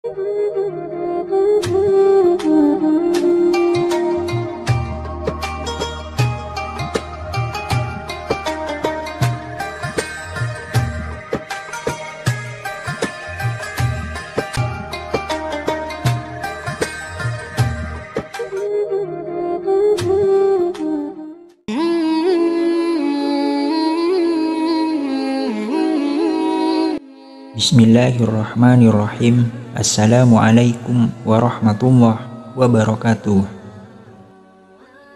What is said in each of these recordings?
Bismillahirrahmanirrahim. Assalamualaikum warahmatullahi wabarakatuh.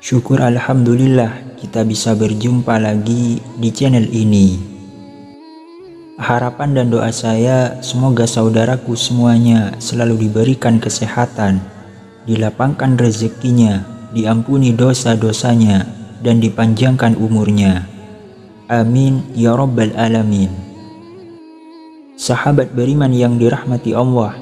Syukur alhamdulillah kita bisa berjumpa lagi di channel ini. Harapan dan doa saya semoga saudaraku semuanya selalu diberikan kesehatan, dilapangkan rezekinya, diampuni dosa-dosanya, dan dipanjangkan umurnya. Amin ya rabbal alamin. Sahabat beriman yang dirahmati Allah,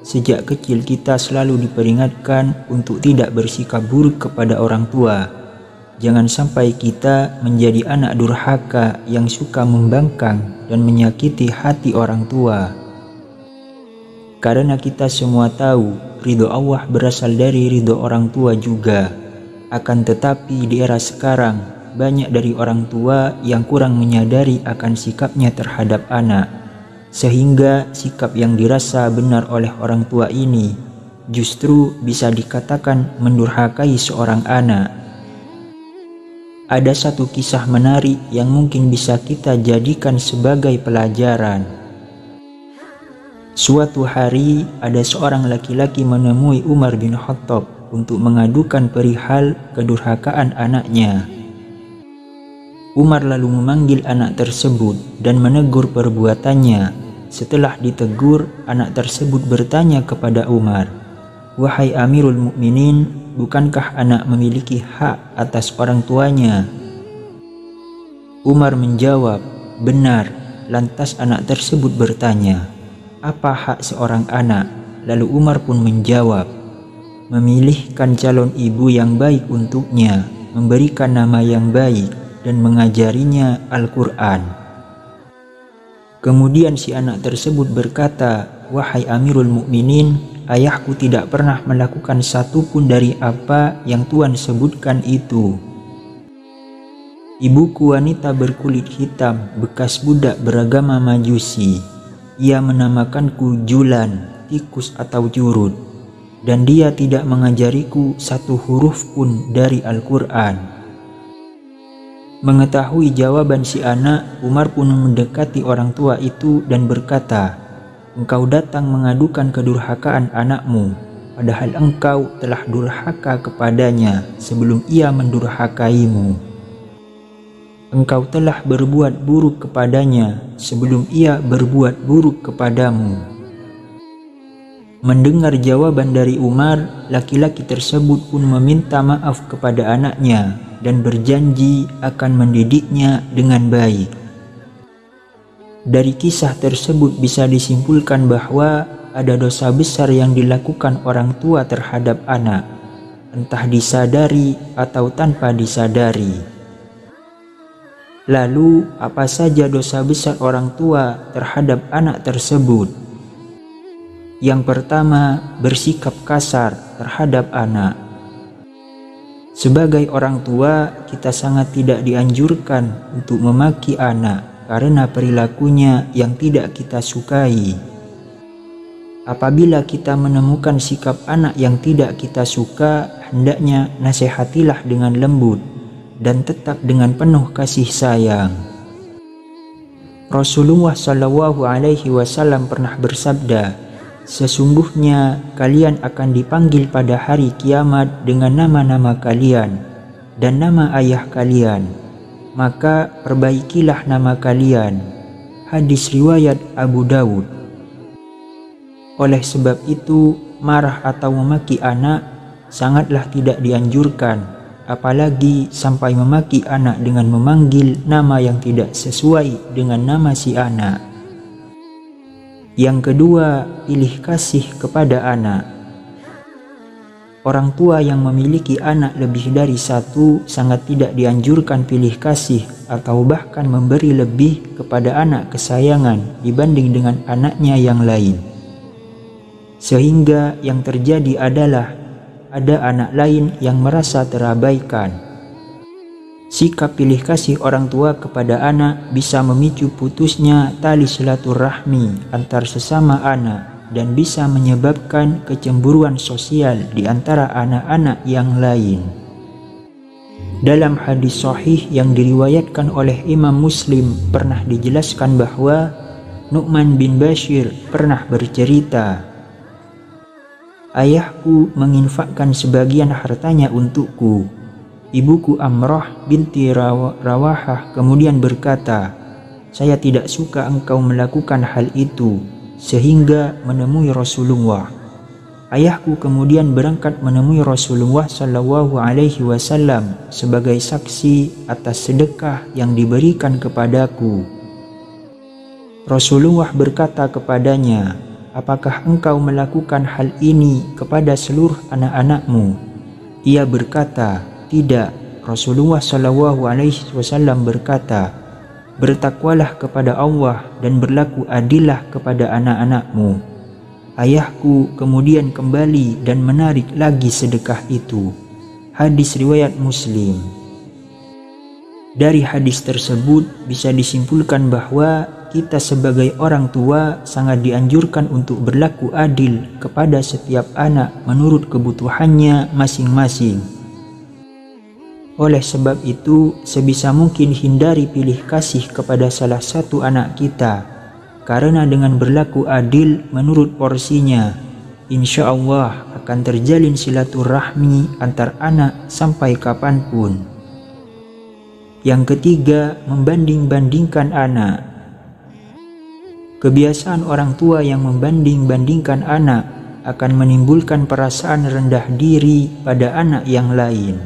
sejak kecil kita selalu diperingatkan untuk tidak bersikap buruk kepada orang tua. Jangan sampai kita menjadi anak durhaka yang suka membangkang dan menyakiti hati orang tua. Karena kita semua tahu ridho Allah berasal dari ridho orang tua juga. Akan tetapi di era sekarang, banyak dari orang tua yang kurang menyadari akan sikapnya terhadap anak. Sehingga sikap yang dirasa benar oleh orang tua ini justru bisa dikatakan mendurhakai seorang anak. Ada satu kisah menarik yang mungkin bisa kita jadikan sebagai pelajaran. Suatu hari ada seorang laki-laki menemui Umar bin Khattab untuk mengadukan perihal kedurhakaan anaknya. Umar lalu memanggil anak tersebut dan menegur perbuatannya. Setelah ditegur, anak tersebut bertanya kepada Umar, "Wahai Amirul Mukminin, bukankah anak memiliki hak atas orang tuanya?" Umar menjawab, "Benar." Lantas anak tersebut bertanya, "Apa hak seorang anak?" Lalu Umar pun menjawab, "Memilihkan calon ibu yang baik untuknya, memberikan nama yang baik, dan mengajarinya Al-Quran." Kemudian si anak tersebut berkata, "Wahai Amirul Mukminin, ayahku tidak pernah melakukan satu pun dari apa yang Tuan sebutkan itu. Ibuku wanita berkulit hitam, bekas budak beragama Majusi. Ia menamakanku Julan, tikus atau curut, dan dia tidak mengajariku satu huruf pun dari Al-Quran." Mengetahui jawaban si anak, Umar pun mendekati orang tua itu dan berkata, "Engkau datang mengadukan kedurhakaan anakmu, padahal engkau telah durhaka kepadanya sebelum ia mendurhakaimu. Engkau telah berbuat buruk kepadanya sebelum ia berbuat buruk kepadamu." Mendengar jawaban dari Umar, laki-laki tersebut pun meminta maaf kepada anaknya dan berjanji akan mendidiknya dengan baik. Dari kisah tersebut bisa disimpulkan bahwa ada dosa besar yang dilakukan orang tua terhadap anak, entah disadari atau tanpa disadari. Lalu, apa saja dosa besar orang tua terhadap anak tersebut? Yang pertama, bersikap kasar terhadap anak. Sebagai orang tua, kita sangat tidak dianjurkan untuk memaki anak karena perilakunya yang tidak kita sukai. Apabila kita menemukan sikap anak yang tidak kita suka, hendaknya nasihatilah dengan lembut dan tetap dengan penuh kasih sayang. Rasulullah SAW pernah bersabda, "Sesungguhnya kalian akan dipanggil pada hari kiamat dengan nama-nama kalian dan nama ayah kalian. Maka perbaikilah nama kalian." Hadis riwayat Abu Dawud. Oleh sebab itu, marah atau memaki anak sangatlah tidak dianjurkan, apalagi sampai memaki anak dengan memanggil nama yang tidak sesuai dengan nama si anak. Yang kedua, pilih kasih kepada anak. Orang tua yang memiliki anak lebih dari satu sangat tidak dianjurkan pilih kasih atau bahkan memberi lebih kepada anak kesayangan dibanding dengan anaknya yang lain. sehingga yang terjadi adalah ada anak lain yang merasa terabaikan. Sikap pilih kasih orang tua kepada anak bisa memicu putusnya tali silaturahmi antar sesama anak dan bisa menyebabkan kecemburuan sosial di antara anak-anak yang lain. Dalam hadis sahih yang diriwayatkan oleh Imam Muslim pernah dijelaskan bahwa Nu'man bin Bashir pernah bercerita, "Ayahku menginfakkan sebagian hartanya untukku." Ibuku Amrah binti Rawahah kemudian berkata, "Saya tidak suka engkau melakukan hal itu," sehingga menemui Rasulullah. Ayahku kemudian berangkat menemui Rasulullah Shallallahu Alaihi Wasallam sebagai saksi atas sedekah yang diberikan kepadaku. Rasulullah berkata kepadanya, "Apakah engkau melakukan hal ini kepada seluruh anak-anakmu?" Ia berkata, "Tidak." Rasulullah Shallallahu Alaihi Wasallam berkata, "Bertakwalah kepada Allah dan berlaku adillah kepada anak-anakmu." Ayahku kemudian kembali dan menarik lagi sedekah itu. Hadis riwayat Muslim. Dari hadis tersebut bisa disimpulkan bahwa kita sebagai orang tua sangat dianjurkan untuk berlaku adil kepada setiap anak menurut kebutuhannya masing-masing. Oleh sebab itu, sebisa mungkin hindari pilih kasih kepada salah satu anak kita, karena dengan berlaku adil menurut porsinya, insya Allah akan terjalin silaturahmi antar anak sampai kapanpun. Yang ketiga, membanding-bandingkan anak. Kebiasaan orang tua yang membanding-bandingkan anak akan menimbulkan perasaan rendah diri pada anak yang lain.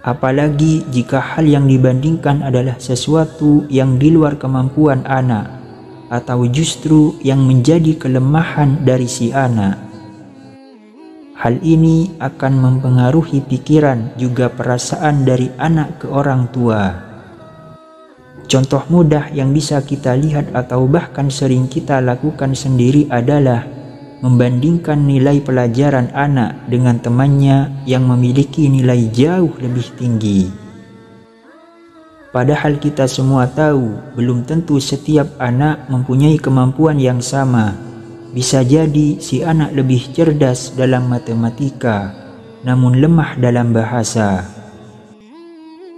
Apalagi jika hal yang dibandingkan adalah sesuatu yang di luar kemampuan anak, atau justru yang menjadi kelemahan dari si anak. Hal ini akan mempengaruhi pikiran juga perasaan dari anak ke orang tua. Contoh mudah yang bisa kita lihat atau bahkan sering kita lakukan sendiri adalah membandingkan nilai pelajaran anak dengan temannya yang memiliki nilai jauh lebih tinggi. Padahal kita semua tahu belum tentu setiap anak mempunyai kemampuan yang sama. Bisa jadi si anak lebih cerdas dalam matematika, namun lemah dalam bahasa.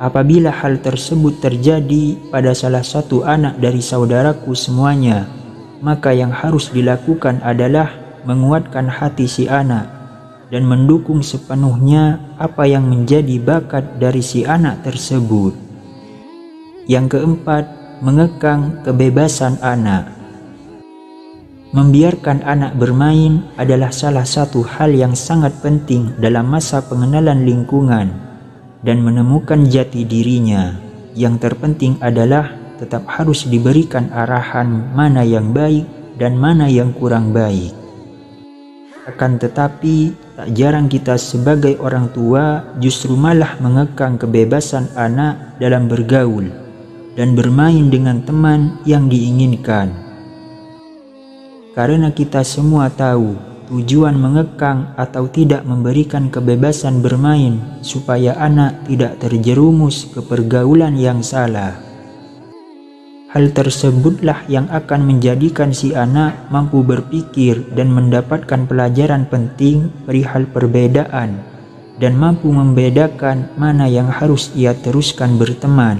Apabila hal tersebut terjadi pada salah satu anak dari saudaraku semuanya, maka yang harus dilakukan adalah menguatkan hati si anak dan mendukung sepenuhnya apa yang menjadi bakat dari si anak tersebut. Yang keempat, mengekang kebebasan anak. Membiarkan anak bermain adalah salah satu hal yang sangat penting dalam masa pengenalan lingkungan dan menemukan jati dirinya. Yang terpenting adalah tetap harus diberikan arahan mana yang baik dan mana yang kurang baik. Akan tetapi, tak jarang kita sebagai orang tua justru malah mengekang kebebasan anak dalam bergaul dan bermain dengan teman yang diinginkan. Karena kita semua tahu tujuan mengekang atau tidak memberikan kebebasan bermain supaya anak tidak terjerumus ke pergaulan yang salah. Hal tersebutlah yang akan menjadikan si anak mampu berpikir dan mendapatkan pelajaran penting perihal perbedaan dan mampu membedakan mana yang harus ia teruskan berteman,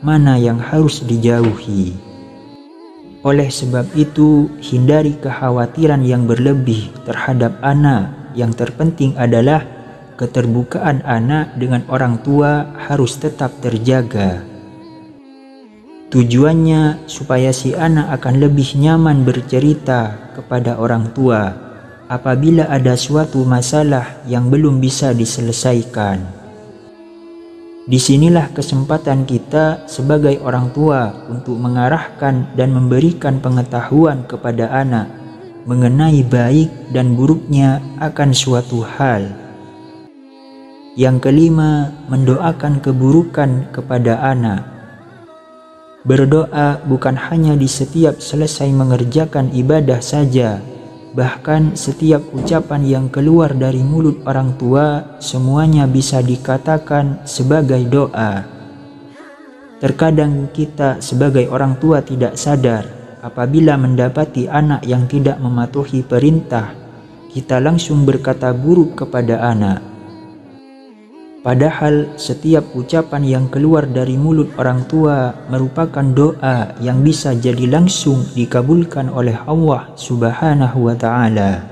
mana yang harus dijauhi. Oleh sebab itu, hindari kekhawatiran yang berlebih terhadap anak. Yang terpenting adalah keterbukaan anak dengan orang tua harus tetap terjaga. Tujuannya supaya si anak akan lebih nyaman bercerita kepada orang tua apabila ada suatu masalah yang belum bisa diselesaikan. Disinilah kesempatan kita sebagai orang tua untuk mengarahkan dan memberikan pengetahuan kepada anak mengenai baik dan buruknya akan suatu hal. Yang kelima, mendoakan keburukan kepada anak. Berdoa bukan hanya di setiap selesai mengerjakan ibadah saja, Bahkan setiap ucapan yang keluar dari mulut orang tua semuanya bisa dikatakan sebagai doa. Terkadang kita sebagai orang tua tidak sadar apabila mendapati anak yang tidak mematuhi perintah, kita langsung berkata buruk kepada anak. Padahal setiap ucapan yang keluar dari mulut orang tua merupakan doa yang bisa jadi langsung dikabulkan oleh Allah Subhanahu wa Ta'ala.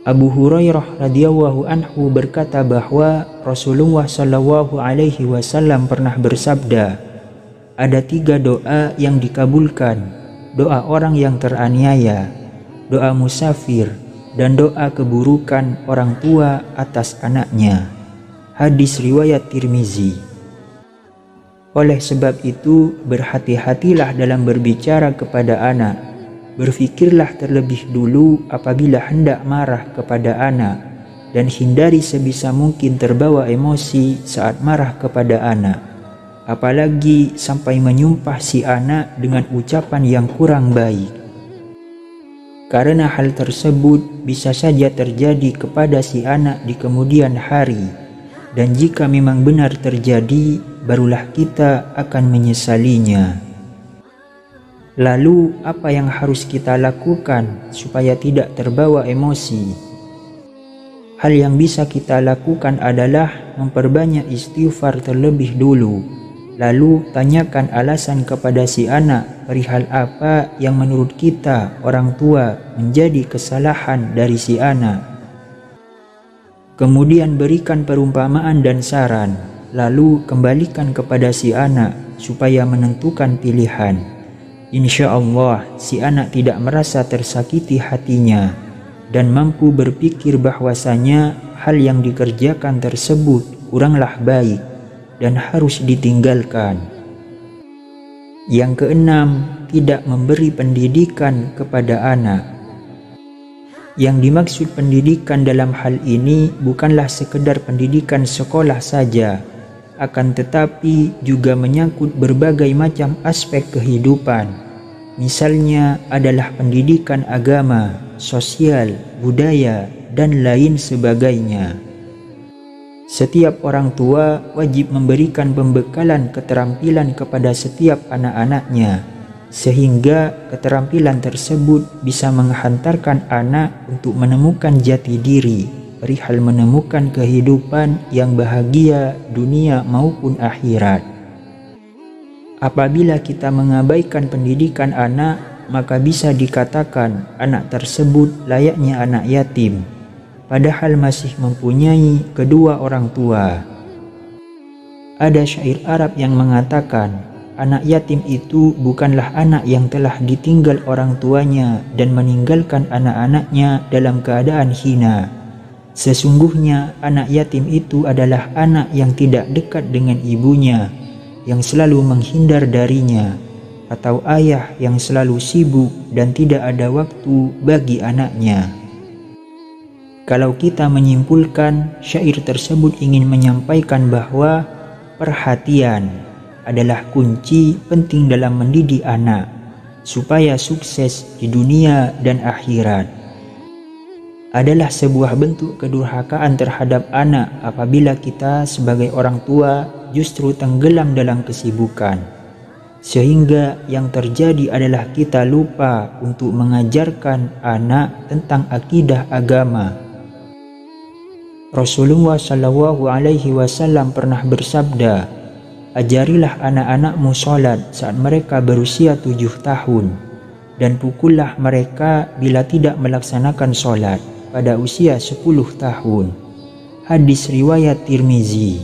Abu Hurairah radhiyallahu anhu berkata bahwa Rasulullah Shallallahu Alaihi Wasallam pernah bersabda, ada 3 doa yang dikabulkan: doa orang yang teraniaya, doa musafir, dan doa keburukan orang tua atas anaknya. Hadis riwayat Tirmizi. Oleh sebab itu, berhati-hatilah dalam berbicara kepada anak. Berfikirlah terlebih dulu apabila hendak marah kepada anak, dan hindari sebisa mungkin terbawa emosi saat marah kepada anak. Apalagi sampai menyumpah si anak dengan ucapan yang kurang baik. Karena hal tersebut bisa saja terjadi kepada si anak di kemudian hari. Dan jika memang benar terjadi, barulah kita akan menyesalinya. Lalu, apa yang harus kita lakukan supaya tidak terbawa emosi? Hal yang bisa kita lakukan adalah memperbanyak istighfar terlebih dulu. Lalu, tanyakan alasan kepada si anak perihal apa yang menurut kita, orang tua, menjadi kesalahan dari si anak. Kemudian berikan perumpamaan dan saran, lalu kembalikan kepada si anak supaya menentukan pilihan. Insya Allah si anak tidak merasa tersakiti hatinya dan mampu berpikir bahwasanya hal yang dikerjakan tersebut kuranglah baik dan harus ditinggalkan. Yang keenam, tidak memberi pendidikan kepada anak. Yang dimaksud pendidikan dalam hal ini bukanlah sekedar pendidikan sekolah saja, akan tetapi juga menyangkut berbagai macam aspek kehidupan. Misalnya adalah pendidikan agama, sosial, budaya, dan lain sebagainya. Setiap orang tua wajib memberikan pembekalan keterampilan kepada setiap anak-anaknya, sehingga keterampilan tersebut bisa menghantarkan anak untuk menemukan jati diri perihal menemukan kehidupan yang bahagia dunia maupun akhirat. Apabila kita mengabaikan pendidikan anak, maka bisa dikatakan anak tersebut layaknya anak yatim, padahal masih mempunyai kedua orang tua. Ada syair Arab yang mengatakan, anak yatim itu bukanlah anak yang telah ditinggal orang tuanya dan meninggalkan anak-anaknya dalam keadaan hina. Sesungguhnya anak yatim itu adalah anak yang tidak dekat dengan ibunya, yang selalu menghindar darinya, atau ayah yang selalu sibuk dan tidak ada waktu bagi anaknya. Kalau kita menyimpulkan, syair tersebut ingin menyampaikan bahwa perhatian adalah kunci penting dalam mendidik anak supaya sukses di dunia dan akhirat. Adalah sebuah bentuk kedurhakaan terhadap anak apabila kita sebagai orang tua justru tenggelam dalam kesibukan, sehingga yang terjadi adalah kita lupa untuk mengajarkan anak tentang akidah agama. Rasulullah Shallallahu Alaihi Wasallam pernah bersabda, ajarilah anak-anakmu sholat saat mereka berusia 7 tahun, dan pukullah mereka bila tidak melaksanakan sholat pada usia 10 tahun. Hadis riwayat Tirmizi.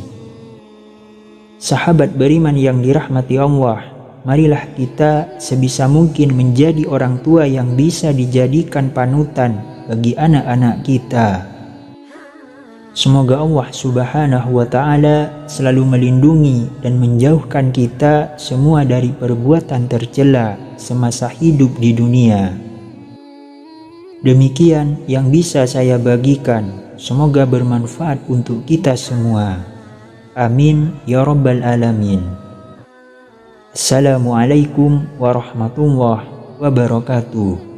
Sahabat beriman yang dirahmati Allah, marilah kita sebisa mungkin menjadi orang tua yang bisa dijadikan panutan bagi anak-anak kita. Semoga Allah Subhanahu wa Ta'ala selalu melindungi dan menjauhkan kita semua dari perbuatan tercela semasa hidup di dunia. Demikian yang bisa saya bagikan, semoga bermanfaat untuk kita semua. Amin ya rabbal alamin. Assalamualaikum warahmatullahi wabarakatuh.